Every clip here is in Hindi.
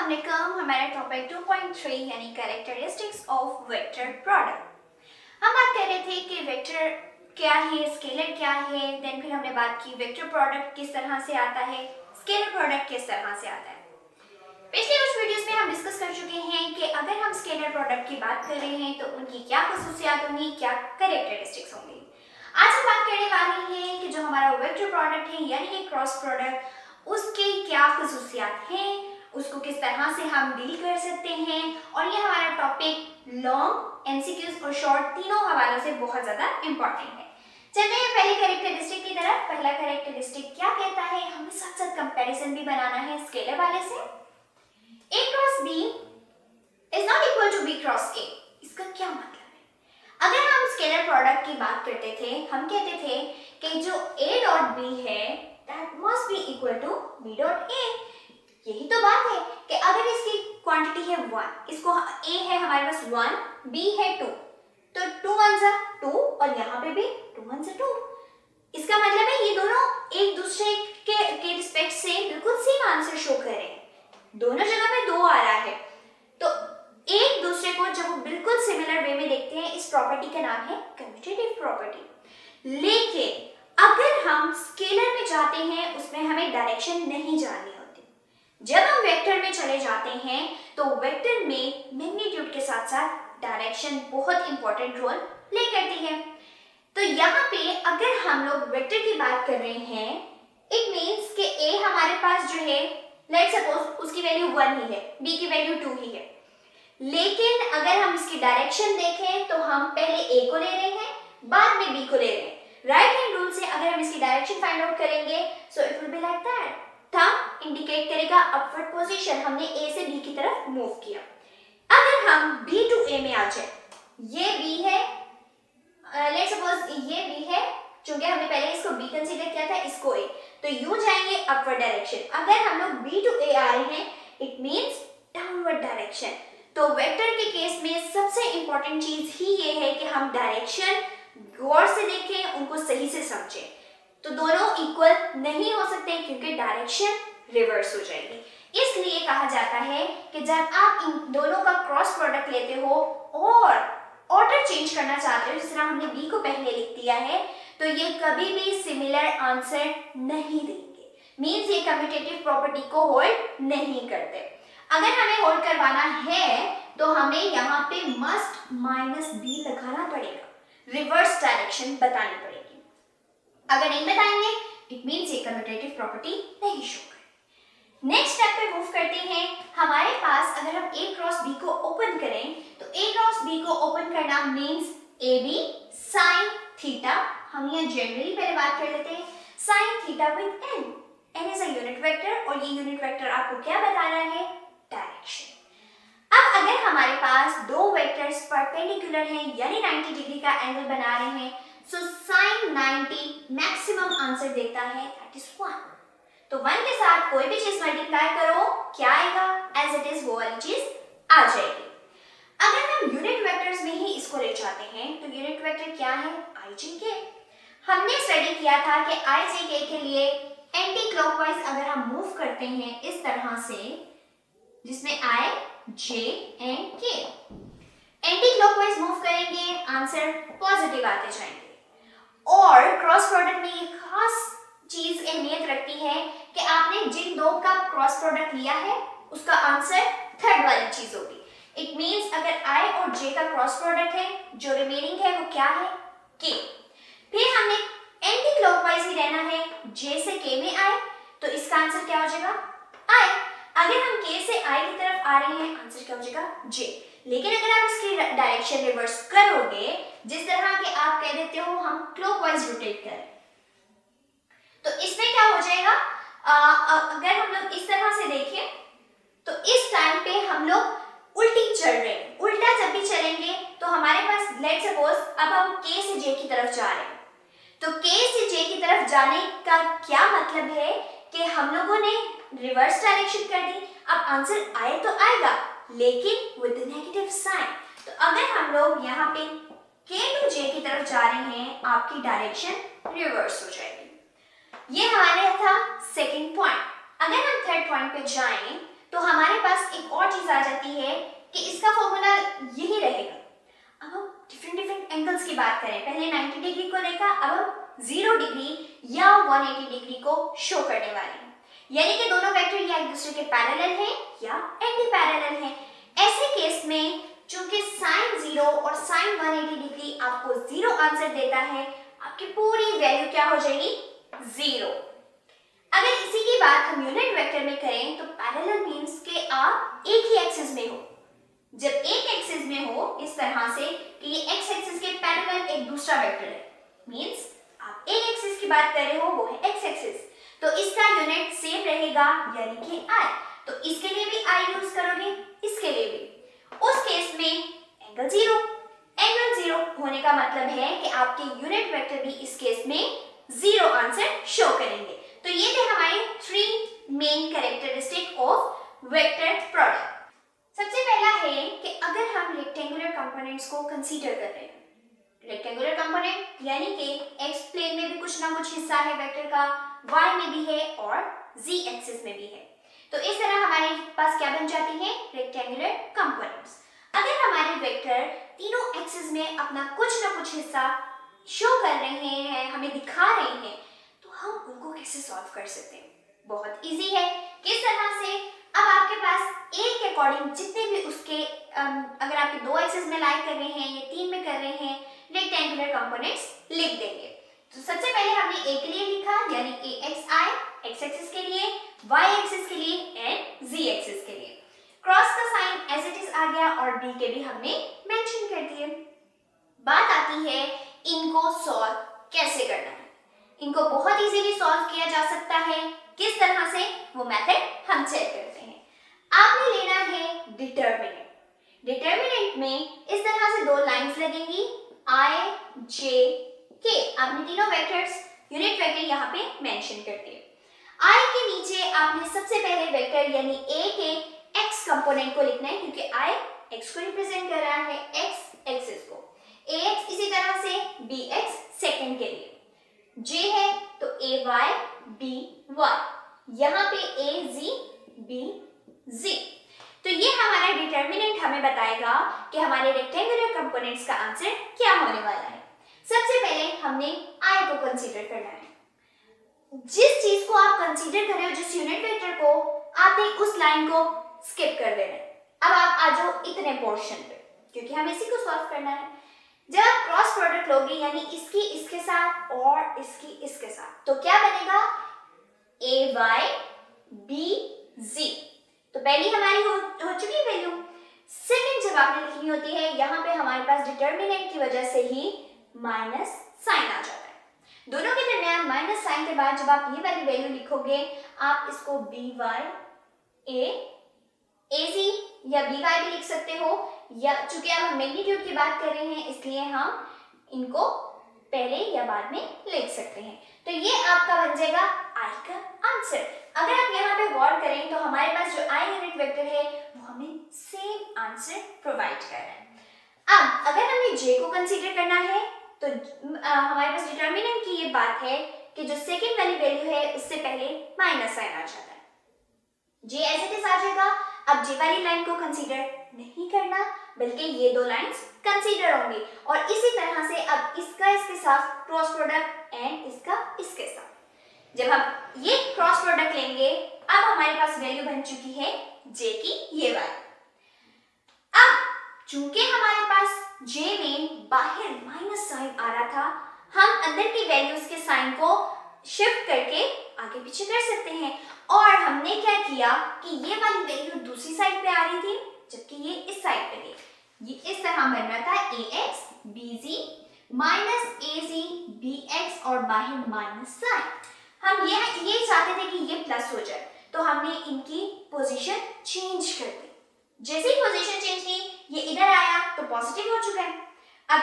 अस्सलाम वालेकुम। हमारा टॉपिक 2.3 यानी कैरेक्टरिस्टिक्स ऑफ वेक्टर प्रोडक्ट। हम बात कर रहे थे कि वेक्टर क्या है, स्केलर क्या है, देन फिर हमने बात की वेक्टर प्रोडक्ट किस तरह से आता है, स्केलर प्रोडक्ट किस तरह से आता है। पिछले कुछ वीडियोस में हम डिस्कस कर चुके हैं कि अगर हम स्केलर प्रोडक्ट की बात कर रहे हैं तो उनकी क्या खसूसियात होंगी, क्या कैरेक्टरिस्टिक्स होंगी। आज हम बात करने वाले हैं कि जो हमारा वेक्टर प्रोडक्ट है यानी कि क्रॉस प्रोडक्ट, उसके क्या खसूसियात हैं, उसको किस तरह से हम डील कर सकते हैं। और ये हमारा टॉपिक लॉन्ग, एमसीक्यूज और शॉर्ट तीनों हवालों से बहुत ज्यादा इंपॉर्टेंट है। चलते हैं पहले कैरेक्टरिस्टिक की तरफ। पहला कैरेक्टरिस्टिक क्या कहता है, हमें साथ साथ कंपैरिजन भी बनाना है स्केलर वाले से। A cross B is not equal to B cross A। इसका क्या मतलब है? अगर हम स्केलर प्रोडक्ट की बात करते थे, हम कहते थे कि जो A डॉट B है that must be equal to B dot A। यही तो बात है कि अगर इसकी क्वांटिटी है 1, इसको A है हमारे पास 1, B है 2, तो 2 1 जा 2 और यहाँ पे भी 2 1 जा 2। इसका मतलब है ये दोनों एक दूसरे के रिस्पेक्ट से बिल्कुल सेम आंसर शो कर रहे हैं। दोनों जगह पे 2 आ रहा है, तो एक दूसरे को जब वो बिल्कुल सिमिलर वे में देखते हैं, इस प्रॉपर्टी का नाम है कम्यूटेटिव प्रॉपर्टी। लेकिन अगर हम स्केलर में जाते हैं, उसमें हमें डायरेक्शन नहीं जाननी होती। जब हम वेक्टर में चले जाते हैं तो वेक्टर में मैग्नीट्यूड के साथ साथ डायरेक्शन बहुत इंपॉर्टेंट रोल प्ले करती है। तो यहाँ पे अगर हम लोग वेक्टर की बात कर रहे हैं, इट मीन्स कि A हमारे पास जो है, लेट्स सपोज उसकी वैल्यू 1 ही है, B की वैल्यू 2 ही है। लेकिन अगर हम इसकी डायरेक्शन देखें तो हम पहले A को ले रहे हैं, बाद में B को ले रहे हैं। राइट हैंड रूल से अगर हम इसकी डायरेक्शन फाइंड आउट करेंगे, so it will be like that. Thumb indicate करेगा अपवर्ड पोजीशन, हमने A से B की तरफ मूव किया। अगर हम B टू A में आ जाए, ये B है, लेट्स सपोज ये B है, क्योंकि हमने पहले इसको B कंसीडर किया था, इसको A, तो यूं जाएंगे अपवर्ड डायरेक्शन। अगर हम लोग B टू A आ रहे हैं, इट मींस डाउनवर्ड डायरेक्शन। तो वेक्टर के केस में सबसे इंपॉर्टेंट चीज ही ये है कि हम डायरेक्शन गौर से देखें, उनको सही से समझें। तो दोनों इक्वल नहीं हो सकते क्योंकि डायरेक्शन रिवर्स हो जाएगी। इसलिए कहा जाता है कि जब आप इन दोनों का क्रॉस प्रोडक्ट लेते हो और ऑर्डर चेंज करना चाहते हो, जिस तरह हमने B को पहले लिख दिया है, तो ये कभी भी सिमिलर आंसर नहीं देंगे। मींस ये कम्यूटेटिव प्रॉपर्टी को होल्ड नहीं करते। अगर हमें होल्ड करवाना है तो हमें यहाँ पे मस्ट माइनस B लगाना पड़ेगा, रिवर्स डायरेक्शन बतानी पड़ेगी। अगर नहीं बताएंगे, इट मींस ये कम्यूटेटिव प्रॉपर्टी नहीं शो करेगी। नेक्स्ट स्टेप पे मूव करते हैं। हमारे पास अगर हम A क्रॉस B को ओपन करें, तो A क्रॉस B को ओपन करना मींस AB sin थीटा। हम यहाँ जनरली पहले बात कर लेते हैं, sin theta with n। n is a unit vector और ये यूनिट वेक्टर आपको क्या बता रहा है? डायरेक्शन। अब अगर हमारे पास दो वेक्टर्स परपेंडिकुलर हैं यानी 90 डिग्री का एंगल बना रहे हैं, सो sin 90 मैक्सिमम आंसर देता है, दैट इज 1। तो 1 के साथ कोई भी चीज मल्टीप्लाई करो, क्या आएगा? एज इट इज वो वाली चीज आ जाएगी। अगर हम यूनिट वेक्टर्स में ही इसको ले जाते हैं, तो यूनिट वेक्टर क्या है? ijk। हमने स्टडी किया था कि ijk के लिए एंटी क्लॉकवाइज अगर हम मूव करते हैं इस तरह से, जिसमें i, j and k, anti clockwise move करेंगे, आंसर पॉजिटिव आते जाएंगे। और क्रॉस प्रोडक्ट में ये खास चीज अहमियत रखती है कि आपने जिन दो का क्रॉस प्रोडक्ट लिया है, उसका आंसर थर्ड वाली चीज होगी। इट मींस अगर i और j का क्रॉस प्रोडक्ट है, जो रिमेनिंग है वो क्या है? k। फिर हमने एंटी क्लॉकवाइज ही रहना है, j से k में आए, तो इसका आंसर क्या हो जाएगा? i। अगर हम k से i की तरफ आ रहे हैं, आंसर क्या हो जाएगा? j। लेकिन अगर आप इसकी डायरेक्शन रिवर्स करोगे, जिस तरह के आप कह देते हो हम क्लॉकवाइज रोटेट करें, तो इसमें क्या हो जाएगा? अगर हम लोग इस तरह से देखें, तो इस टाइम पे हम लोग उल्टी चल रहे हैं। उल्टा जब भी चलेंगे तो हमारे पास लेट्स सपोज अब हम k से j की तरफ जा रहे हैं, तो k से j की तरफ जाने का क्या मतलब है कि हम लोगों ने रिवर्स डायरेक्शन कर दी। अब आंसर आए तो आएगा, लेकिन विद नेगेटिव साइन। तो अगर हम लोग यहाँ पे k टू j की तरफ जा रहे हैं, आपकी डायरेक्शन रिवर्स हो जाएगी। ये हमारे था सेकंड पॉइंट। अगर हम थर्ड पॉइंट पे जाएं, तो हमारे पास एक चीज आ जाती है कि इसका फॉर्मूला यही रहेगा। अब हम डिफरेंट एंगल्स की बात करें, पहले 90 डिग्री को देखा, अब हम 0 डिग्री या 180 डिग्री को शो करने वाले हैं, यानी कि दोनों वेक्टर या एक दूसरे के पैरेलल हैं या एंटी पैरेलल हैं। ऐसे केस में चूंकि sin 0 और sin 180 डिग्री आपको 0 आंसर देता है, आपकी पूरी वैल्यू क्या हो जाएगी? 0। अगर इसी की बात हम यूनिट वेक्टर में करें तो पैरेलल मींस कि आप एक ही एक्सिस में हो। जब एक एक्सिस में हो इस तरह से कि ये एक्स एक्सिस के पैरेलल एक दूसरा वेक्टर है, मींस आप एक एक्सिस की बात कर रहे हो, वो है एक्स एक्सिस, तो इसका यूनिट सेम रहेगा यानी कि i। तो इसके लिए भी i यूज करोगे, इसके लिए भी। उस केस में एंगल 0 होने का मतलब है कि आपके यूनिट वेक्टर भी इस केस में 0 आंसर शो करेंगे। तो ये थे हमारे 3 main characteristic of vector product. सबसे पहला है कि अगर हम रेक्टेंगुलर कंपोनेंट्स को कंसीडर कर रहे हैं, रेक्टेंगुलर कंपोनेंट यानी कि एक्स प्लेन में भी कुछ ना कुछ हिस्सा है वेक्टर का, वाई में भी है और जी एक्सिस में भी है, तो इस तरह हमारे पास क्या बन जाती है? Rectangular components. अगर हमारे वेक्टर तीनों एक्सिस में अपना कुछ ना कुछ हिस्सा शो कर रहे हैं, हमें दिखा रहे हैं, तो हम उनको कैसे सॉल्व कर सकते हैं? बहुत इजी है। किस तरह से? अब आपके पास ए के अकॉर्डिंग जितने भी उसके अगर आपके 2 एक्सिस में लाई कर रहे हैं या 3 में कर रहे हैं, रेक्टेंगुलर कंपोनेंट्स लिख देंगे। तो सबसे पहले हमने ए के लिए लिखा यानी ए एक्स आई एक्स एक्सिस के लिए, वाई एक्सिस के लिए एंड जी एक्सिस के लिए। क्रॉस का साइन एज इट इज आ गया और बी के भी हमने मेंशन कर दिए। बात आती है इनको सॉल्व कैसे करना है। इनको बहुत इजीली सॉल्व किया जा सकता है। किस तरह से? वो मेथड हम चेक करते हैं। आपने लेना है डिटर्मिनेंट। डिटर्मिनेंट में इस तरह से 2 लाइंस लगेंगी i j k। आपने तीनों वेक्टर्स यूनिट वेक्टर यहाँ पे मेंशन कर दिए। i के नीचे आपने सबसे पहले वेक्टर यानी a के x कंपोनेंट को लिखना है, क्योंकि i x को रिप्रेजेंट कर रहा है, x एक्सिस को। ax इसी तरह से bx सेकंड के लिए, j है तो ay by, यहाँ पे az bz। तो ये हमारा डिटर्मिनेंट हमें बताएगा कि हमारे रेक्टेंगुलर कंपोनेंट्स का आंसर क्या होने वाला है। सबसे पहले हमने i को कंसीडर करना है। जिस चीज को आप कंसीडर कर रहे हो, जिस यूनिट वेक्टर को, आपने उस लाइन को स्किप कर देना है। अब आप आ जाओ इतने पोर्शन पे, क्योंकि हमें इसी को सॉल्व करना है। जब आप क्रॉस प्रोडक्ट लोगे यानी इसकी इसके साथ और इसकी इसके साथ, तो क्या बनेगा? ay bz। तो पहली हमारी हो चुकी वैल्यू। सेकंड जब आपने लिखनी होती है, यहाँ पे हमारे पास डिटर्मिनेंट की वजह से ही माइनस साइन आ जाता है। दोनों के दरमियान माइनस साइन के बाद जब आप ये वाली वैल्यू लिखोगे, आप इसको by a az या by भी लिख सकते हो, या चूंकि अब हम मैग्नीट्यूड की बात कर रहे हैं इसलिए हम इनको पहले या बाद में लिख सकते हैं। तो ये आपका बन जाएगा i का आंसर। अगर आप यहाँ पे गौर करें तो हमारे पास जो i यूनिट वेक्टर है वो हमें सेम आंसर प्रोवाइड कर रहा है। अब अगर हमें j को कंसीडर करना है तो हमारे पास डिटर्मिनेंट की ये बात है कि जो सेकंड वाली वैल्यू है उससे पहले माइनस साइन आ जाता है, j एज इट इज आ जाएगा। अब j वाली लाइन को कंसीडर नहीं करना, बल्कि ये 2 लाइंस कंसीडर होंगी, और इसी तरह से अब इसका इसके साथ क्रॉस प्रोडक्ट एंड इसका इसके साथ। जब हम ये क्रॉस प्रोडक्ट लेंगे, अब हमारे पास वैल्यू बन चुकी है j की ये वाली। अब चूंकि हमारे पास j में बाहर माइनस साइन आ रहा था, हम अंदर की वैल्यूज के साइन को शिफ्ट करके आगे पीछे कर सकते हैं। और हमने क्या किया कि ये वाली वैल्यू दूसरी साइड पे आ रही थी, जबकि ये इस साइड पे थी। ये इस तरह बन रहा था ax bz minus az bx और बाहर माइनस साइन। हम ये चाहते थे कि ये प्लस हो जाए, तो हमने इनकी पोजीशन चेंज कर दी। जैसे ही पोजीशन चेंज की, ये इधर आया तो पॉजिटिव हो चुका है। अब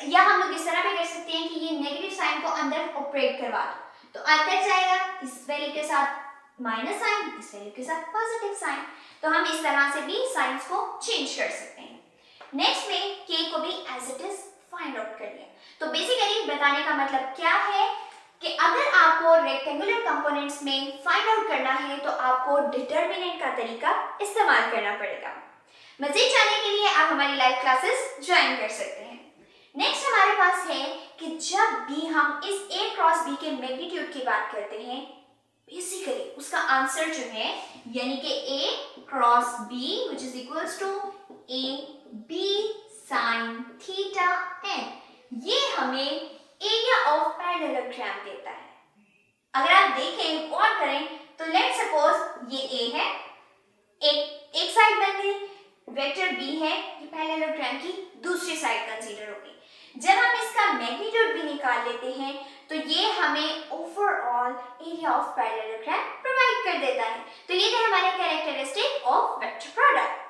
या हम लोग इस तरह भी कर सकते हैं कि ये नेगेटिव साइन को अंदर ऑपरेट करवा दो, तो अंदर जाएगा इस वैल्यू के साथ माइनस साइन, इस वैल्यू के साथ पॉजिटिव साइन। तो हम इस तरह से भी साइंस को चेंज कर सकते हैं। नेक्स्ट में k को भी as it is find out कर लिया। तो बेसिकली बताने का मतलब क्या है कि अगर आपको रेक्टेंगुलर कंपोनेंट्स में फाइंड आउट करना है तो आपको डिटर्मिनेंट का तरीका इस्तेमाल करना पड़ेगा। मज़ीद जानने के लिए आप हमारी लाइव क्लासेस ज्वाइन कर सकते हैं। नेक्स्ट हमारे पास है कि जब भी हम इस A क्रॉस B के मैग्नीट्यूड की बात करते हैं, बेसिकली उसका आंसर जो है यानी कि A cross B which is equals to AB sin theta n, ये हमें एरिया ऑफ पैरेललोग्राम देता है। अगर आप देखें गौर करें तो लेट सपोज ये A है, एक साइड बन गई, वेक्टर B है, ये पैरेललोग्राम की दूसरी साइड कंसीडर होगी। जब हम इसका मैग्नीट्यूड भी निकाल लेते हैं तो ये हमें overall area of parallelogram provide कर देता है। तो ये थे हमारे कैरेक्टरिस्टिक ऑफ वेक्टर प्रोडक्ट।